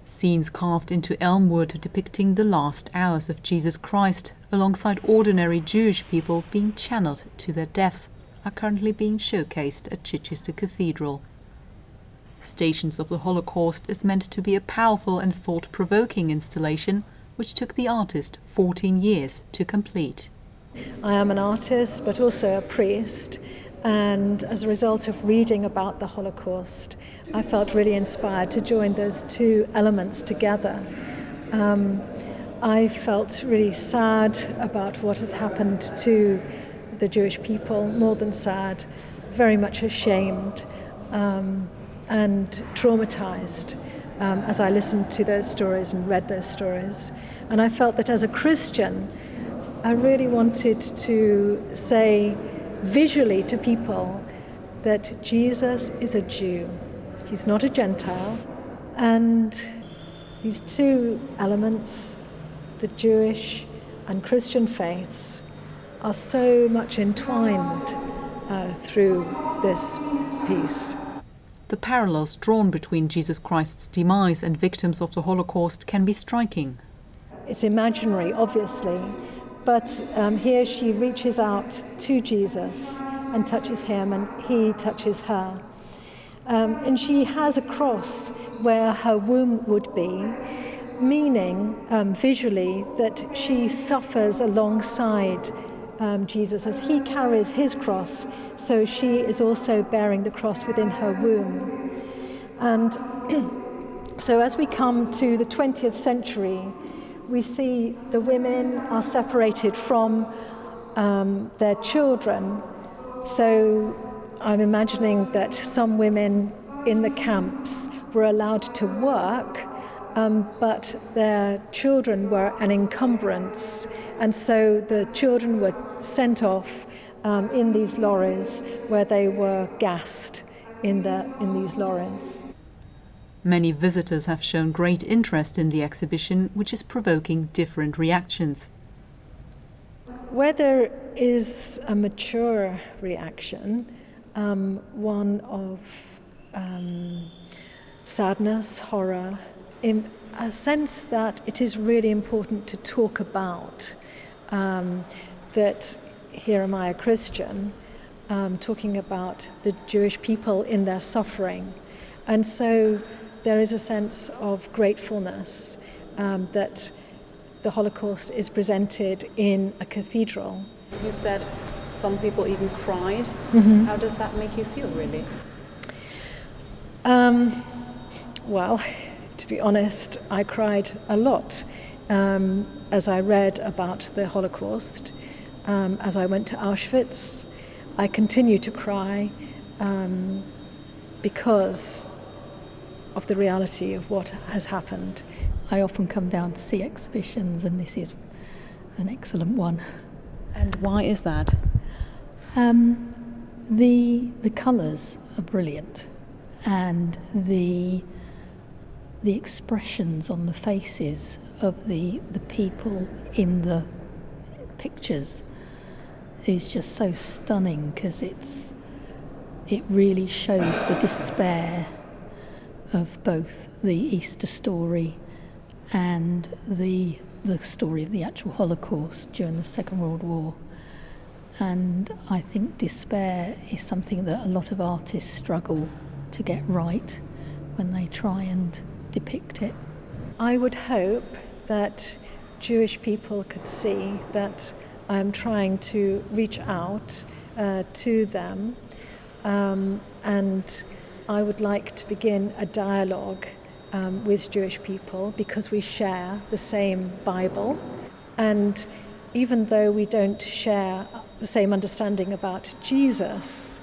Scenes carved into elm wood depicting the last hours of Jesus Christ, alongside ordinary Jewish people being channeled to their deaths, are currently being showcased at Chichester Cathedral. Stations of the Holocaust is meant to be a powerful and thought-provoking installation, which took the artist 14 years to complete. I am an artist, but also a priest, and as a result of reading about the Holocaust, I felt really inspired to join those two elements together. I felt really sad about what has happened to the Jewish people, more than sad, very much ashamed and traumatized as I listened to those stories and read those stories. And I felt that as a Christian, I really wanted to say visually to people that Jesus is a Jew. He's not a Gentile. And these two elements, the Jewish and Christian faiths, are so much entwined through this piece. The parallels drawn between Jesus Christ's demise and victims of the Holocaust can be striking. It's imaginary, obviously, but here she reaches out to Jesus and touches him, and he touches her. And she has a cross where her womb would be, meaning visually that she suffers alongside Jesus as he carries his cross, so she is also bearing the cross within her womb. And so as we come to the 20th century, we see the women are separated from their children. So I'm imagining that some women in the camps were allowed to work, but their children were an encumbrance, and so the children were sent off in these lorries where they were gassed in these lorries. Many visitors have shown great interest in the exhibition, which is provoking different reactions. Where there is a mature reaction, one of sadness, horror, in a sense that it is really important to talk about, that here am I, a Christian, talking about the Jewish people in their suffering. And so there is a sense of gratefulness that the Holocaust is presented in a cathedral. You said some people even cried. Mm-hmm. How does that make you feel, really? Well, to be honest, I cried a lot as I read about the Holocaust. As I went to Auschwitz, I continue to cry because of the reality of what has happened. I often come down to see exhibitions, and this is an excellent one. And why is that? The colours are brilliant, and the expressions on the faces of the people in the pictures is just so stunning, because it really shows the despair of both the Easter story and the story of the actual Holocaust during the Second World War. And I think despair is something that a lot of artists struggle to get right when they try and depict it. I would hope that Jewish people could see that I'm trying to reach out to them, and I would like to begin a dialogue with Jewish people, because we share the same Bible, and even though we don't share the same understanding about Jesus,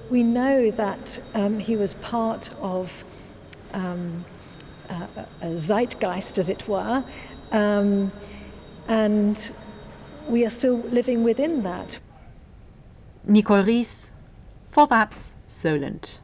we know that he was part of a zeitgeist, as it were, and we are still living within that. Nicole Ris, for That's Solent.